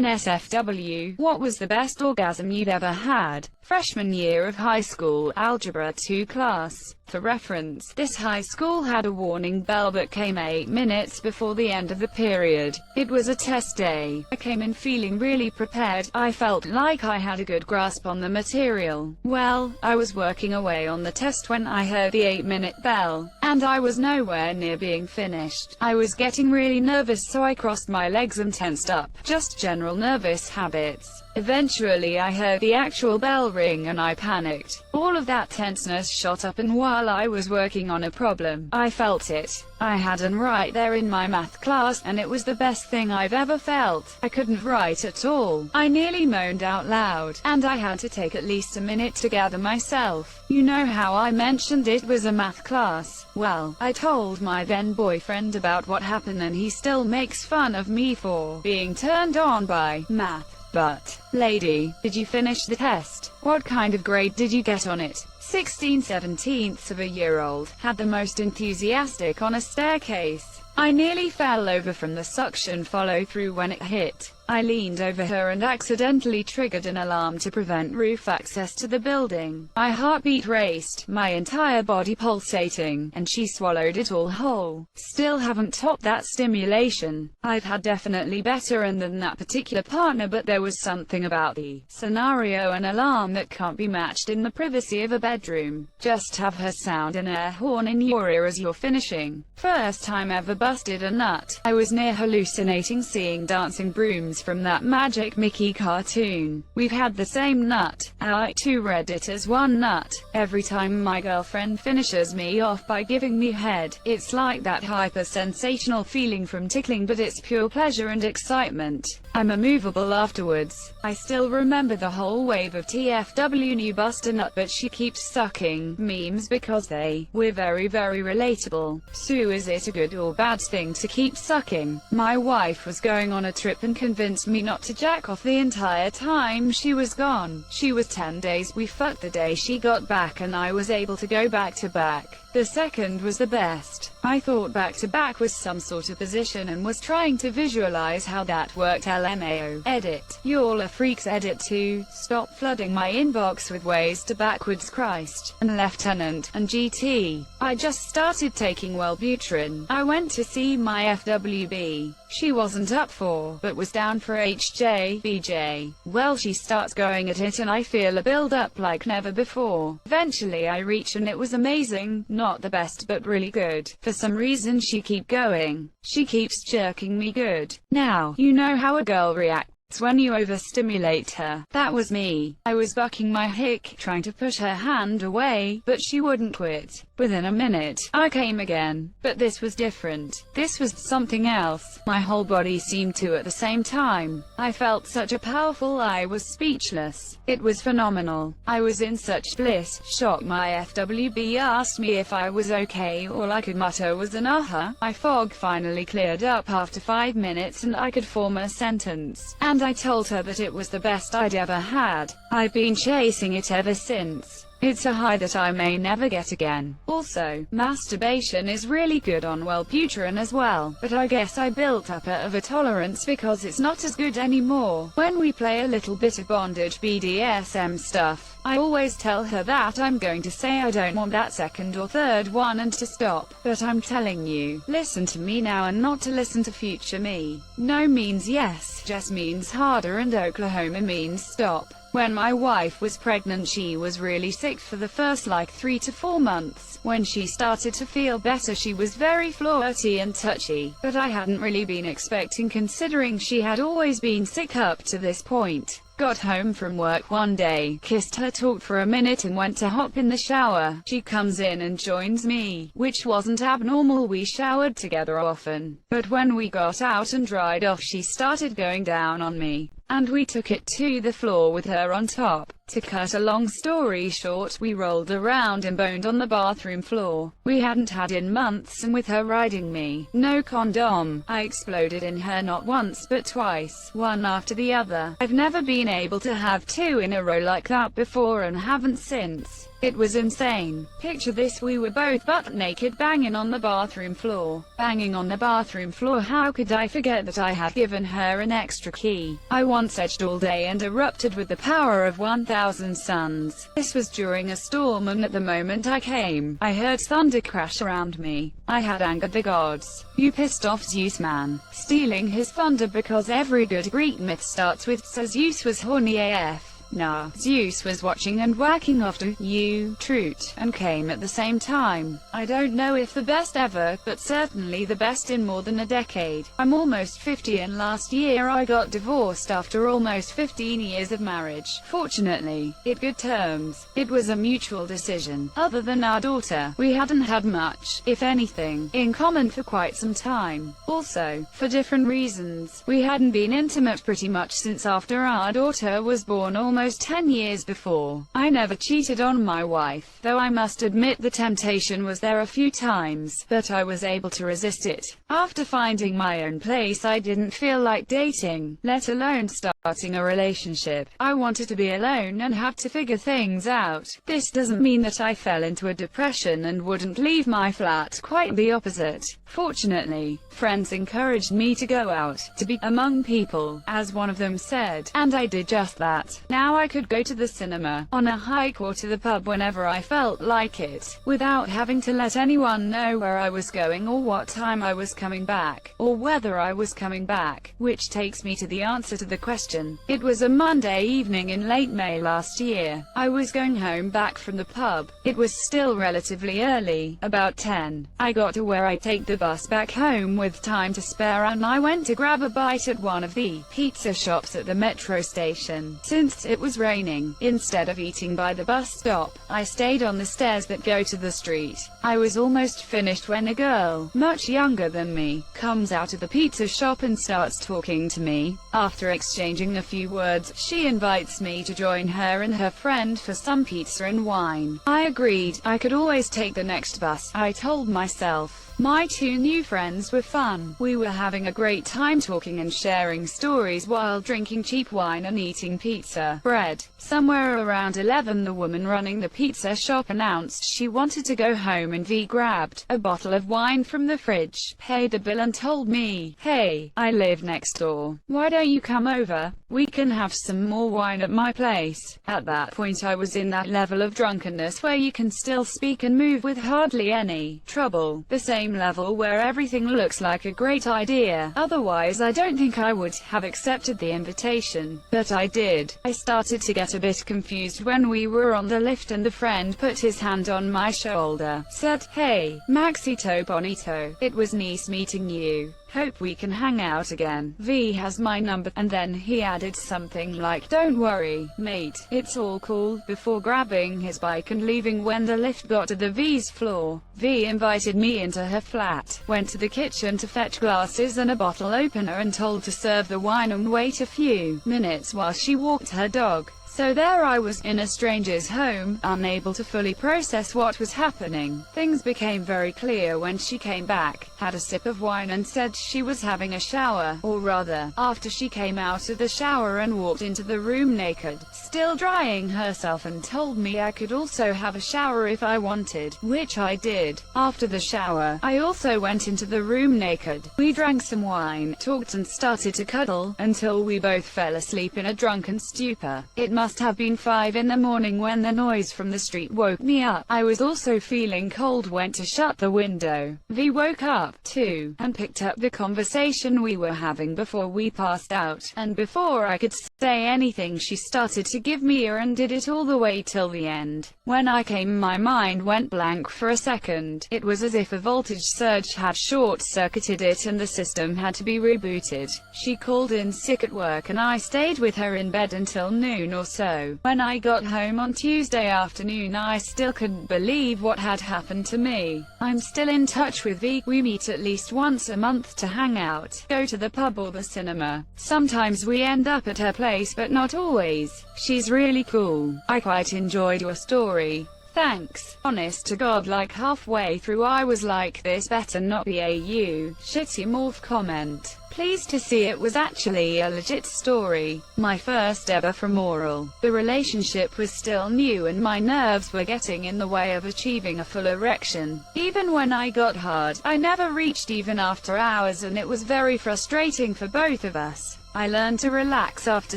nsfw. What was the best orgasm you'd ever had? Freshman year of high school, algebra 2 class. For reference, this high school had a warning bell that came 8 minutes before the end of the period. It was a test day. I came in feeling really prepared. I felt like I had a good grasp on the material. Well, I was working away on the test when I heard the 8-minute bell, and I was nowhere near being finished. I was getting really nervous, so I crossed my legs and tensed up. Just general nervous habits. Eventually I heard the actual bell ring and I panicked. All of that tenseness shot up, and while I was working on a problem, I felt it. I had an right there in my math class, and it was the best thing I've ever felt. I couldn't write at all. I nearly moaned out loud, and I had to take at least a minute to gather myself. You know how I mentioned it was a math class? Well, I told my then boyfriend about what happened, and he still makes fun of me for being turned on by math. But, lady, did you finish the test? What kind of grade did you get on it? 16/17 of a year-old, had the most enthusiastic on a staircase. I nearly fell over from the suction follow-through when it hit. I leaned over her and accidentally triggered an alarm to prevent roof access to the building. My heartbeat raced, my entire body pulsating, and she swallowed it all whole. Still haven't topped that stimulation. I've had definitely better and than that particular partner, but there was something about the scenario and alarm that can't be matched in the privacy of a bedroom. Just have her sound an air horn in your ear as you're finishing. First time ever busted a nut. I was near hallucinating seeing dancing brooms from that Magic Mickey cartoon. We've had the same nut. I too read it as one nut. Every time my girlfriend finishes me off by giving me head, it's like that hyper-sensational feeling from tickling, but it's pure pleasure and excitement. I'm immovable afterwards. I still remember the whole wave of TFW new bust a nut but she keeps sucking memes because they were very relatable. Sue, is it a good or bad thing to keep sucking? My wife was going on a trip and convinced me not to jack off the entire time she was gone. She was 10 days. We fucked the day she got back and I was able to go back to back. The second was the best. I thought back to back was some sort of position and was trying to visualize how that worked. LMAO. Edit. Y'all are freaks. Edit 2. Stop flooding my inbox with ways to backwards Christ, and Lieutenant, and GT. I just started taking Wellbutrin. I went to see my FWB. She wasn't up for, but was down for HJ/BJ. Well, she starts going at it and I feel a build up like never before. Eventually I reach and it was amazing. Not the best but really good. For some reason she keep going. She keeps jerking me good. Now, you know how a girl reacts when you overstimulate her. That was me. I was bucking my hick, trying to push her hand away, but she wouldn't quit. Within a minute, I came again. But this was different. This was something else. My whole body seemed to at the same time. I felt such a powerful, I was speechless. It was phenomenal. I was in such bliss, shock. My FWB asked me if I was okay. All I could mutter was an uh-huh. My fog finally cleared up after 5 minutes and I could form a sentence. And I told her that it was the best I'd ever had. I've been chasing it ever since. It's a high that I may never get again. Also, masturbation is really good on Wellbutrin as well, but I guess I built up of a tolerance because it's not as good anymore. When we play a little bit of bondage BDSM stuff, I always tell her that I'm going to say I don't want that second or third one and to stop. But I'm telling you, listen to me now and not to listen to future me. No means yes, just means harder, and Oklahoma means stop. When my wife was pregnant, she was really sick for the first like 3 to 4 months. When she started to feel better, she was very flirty and touchy, but I hadn't really been expecting considering she had always been sick up to this point. Got home from work one day, kissed her, talked for a minute and went to hop in the shower. She comes in and joins me, which wasn't abnormal. We showered together often. But when we got out and dried off, she started going down on me, and we took it to the floor with her on top. To cut a long story short, we rolled around and boned on the bathroom floor. We hadn't had in months, and with her riding me, no condom, I exploded in her not once but twice, one after the other. I've never been able to have 2 in a row like that before and haven't since. It was insane. Picture this, we were both butt naked banging on the bathroom floor. Banging on the bathroom floor, how could I forget that I had given her an extra key? I once edged all day and erupted with the power of 1,000 suns. This was during a storm, and at the moment I came, I heard thunder crash around me. I had angered the gods. You pissed off Zeus, man. Stealing his thunder, because every good Greek myth starts with "so Zeus was horny AF." Nah, Zeus was watching and whacking off to you, Trute, and came at the same time. I don't know if the best ever, but certainly the best in more than a decade. I'm almost 50 and last year I got divorced after almost 15 years of marriage. Fortunately, in good terms. It was a mutual decision. Other than our daughter, we hadn't had much, if anything, in common for quite some time. Also, for different reasons, we hadn't been intimate pretty much since after our daughter was born almost 10 years before. I never cheated on my wife, though I must admit the temptation was there a few times, but I was able to resist it. After finding my own place, I didn't feel like dating, let alone starting a relationship. I wanted to be alone and have to figure things out. This doesn't mean that I fell into a depression and wouldn't leave my flat, quite the opposite. Fortunately, friends encouraged me to go out, to be among people, as one of them said, and I did just that. Now I could go to the cinema, on a hike, or to the pub whenever I felt like it, without having to let anyone know where I was going or what time I was coming back, or whether I was coming back, which takes me to the answer to the question. It was a Monday evening in late May last year. I was going home back from the pub. It was still relatively early, about 10. I got to where I take the bus back home with time to spare, and I went to grab a bite at one of the pizza shops at the metro station. Since it was raining, instead of eating by the bus stop, I stayed on the stairs that go to the street. I was almost finished when a girl, much younger than me, comes out of the pizza shop and starts talking to me. After exchanging a few words, she invites me to join her and her friend for some pizza and wine. I agreed. I could always take the next bus, I told myself. My two new friends were fun. We were having a great time talking and sharing stories while drinking cheap wine and eating pizza bread. Somewhere around 11, the woman running the pizza shop announced she wanted to go home, and V grabbed a bottle of wine from the fridge, paid the bill, and told me, "Hey, I live next door. Why don't you come over? We can have some more wine at my place." At that point I was in that level of drunkenness where you can still speak and move with hardly any trouble. The same level where everything looks like a great idea. Otherwise I don't think I would have accepted the invitation. But I did. I started to get a bit confused when we were on the lift and the friend put his hand on my shoulder, said, "Hey, Maxito Bonito, it was nice meeting you. Hope we can hang out again. V has my number," and then he added something like, "Don't worry, mate, it's all cool," before grabbing his bike and leaving. When the lift got to the V's floor, V invited me into her flat, went to the kitchen to fetch glasses and a bottle opener, and told to serve the wine and wait a few minutes while she walked her dog. So there I was, in a stranger's home, unable to fully process what was happening. Things became very clear when she came back, had a sip of wine, and said she was having a shower, or rather, after she came out of the shower and walked into the room naked, still drying herself, and told me I could also have a shower if I wanted, which I did. After the shower, I also went into the room naked. We drank some wine, talked, and started to cuddle, until we both fell asleep in a drunken stupor. It must have been 5 in the morning when the noise from the street woke me up. I was also feeling cold, went to shut the window. V woke up, too, and picked up the conversation we were having before we passed out, and before I could say anything she started to give me a, and did it all the way till the end. When I came, my mind went blank for a second. It was as if a voltage surge had short-circuited it and the system had to be rebooted. She called in sick at work and I stayed with her in bed until noon or so. When I got home on Tuesday afternoon, I still couldn't believe what had happened to me. I'm still in touch with V. We meet at least once a month to hang out, go to the pub or the cinema. Sometimes we end up at her place, but not always. She's really cool. I quite enjoyed your story. Thanks. Honest to God, like halfway through I was like, this better not be a you shitty morph comment. Pleased to see it was actually a legit story. My first ever from oral. The relationship was still new and my nerves were getting in the way of achieving a full erection. Even when I got hard, I never reached even after hours and it was very frustrating for both of us. I learned to relax after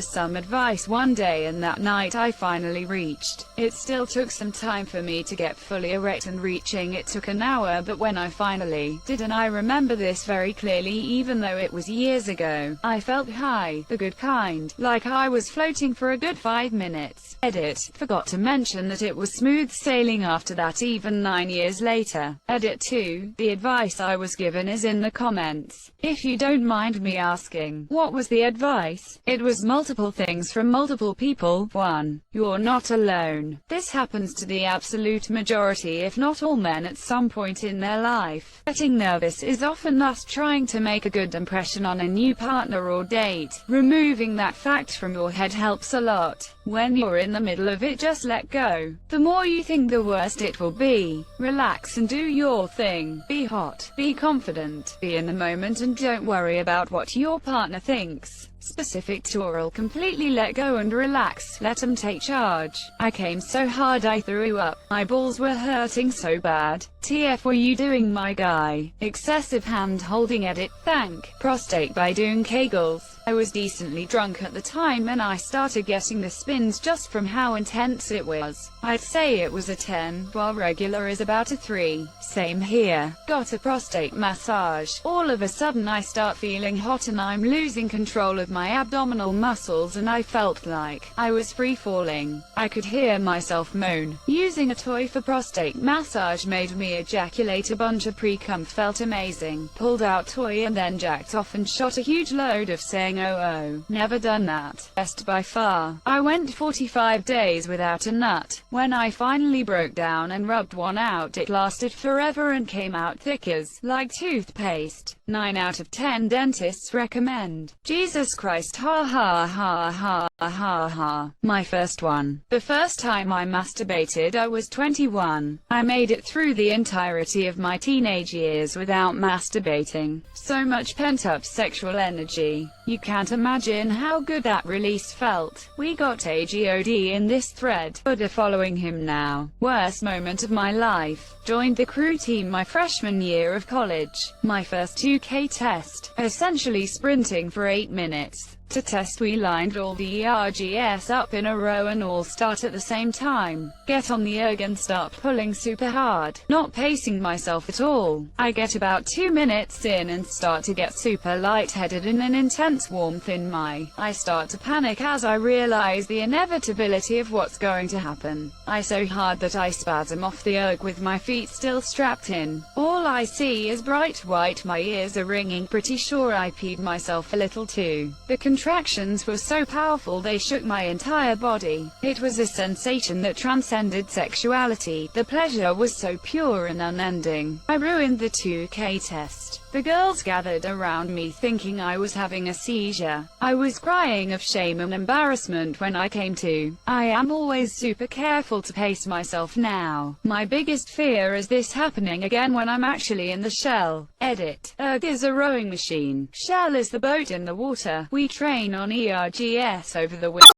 some advice one day and that night I finally reached. It still took some time for me to get fully erect and reaching it took an hour, but when I finally did, and I remember this very clearly even though it was years ago, I felt high, the good kind, like I was floating for a good 5 minutes. Edit. Forgot to mention that it was smooth sailing after that even 9 years later. Edit 2. The advice I was given is in the comments. If you don't mind me asking, what was the advice? It was multiple things from multiple people. 1. You're not alone. This happens to the absolute majority if not all men at some point in their life. Getting nervous is often us trying to make a good impression on a new partner or date. Removing that fact from your head helps a lot. When you're in the middle of it, just let go. The more you think, the worse it will be. Relax and do your thing. Be hot, be confident, be in the moment and don't worry about what your partner thinks. Specific to oral, completely let go and relax, let them take charge. I came so hard I threw up. My balls were hurting so bad. TF were you doing, my guy? Excessive hand holding. Edit. Thank Prostate by doing Kegels. I was decently drunk at the time and I started getting the spins just from how intense it was. I'd say it was a 10, while regular is about a 3. Same here. Got a prostate massage. All of a sudden I start feeling hot and I'm losing control of my abdominal muscles and I felt like I was free falling. I could hear myself moan. Using a toy for prostate massage made me ejaculate a bunch of pre-cum. Felt amazing. Pulled out toy and then jacked off and shot a huge load of saying oh. Never done that. Best by far. I went 45 days without a nut. When I finally broke down and rubbed one out, it lasted forever and came out thick as like toothpaste. 9 out of 10 dentists recommend. Jesus Christ, ha ha ha ha ha ha. My first one. The first time I masturbated I was 21. I made it through the entirety of my teenage years without masturbating. So much pent-up sexual energy. You can't imagine how good that release felt. We got AGOD in this thread, but are following him now. Worst moment of my life. Joined the crew team my freshman year of college. My first 2K test. Essentially sprinting for 8 minutes. To test we lined all the ERGS up in a row and all start at the same time. Get on the erg and start pulling super hard. Not pacing myself at all. I get about 2 minutes in and start to get super lightheaded and an intense warmth in my. I start to panic as I realize the inevitability of what's going to happen. I so hard that I spasm off the erg with my feet still strapped in. All I see is bright white, my ears are ringing, pretty sure I peed myself a little too. The contractions were so powerful they shook my entire body. It was a sensation that transcended sexuality. The pleasure was so pure and unending. I ruined the 2K test. The girls gathered around me thinking I was having a seizure. I was crying of shame and embarrassment when I came to. I am always super careful to pace myself now. My biggest fear is this happening again when I'm actually in the shell. Edit. Erg is a rowing machine. Shell is the boat in the water. We train on ERGS over the winter.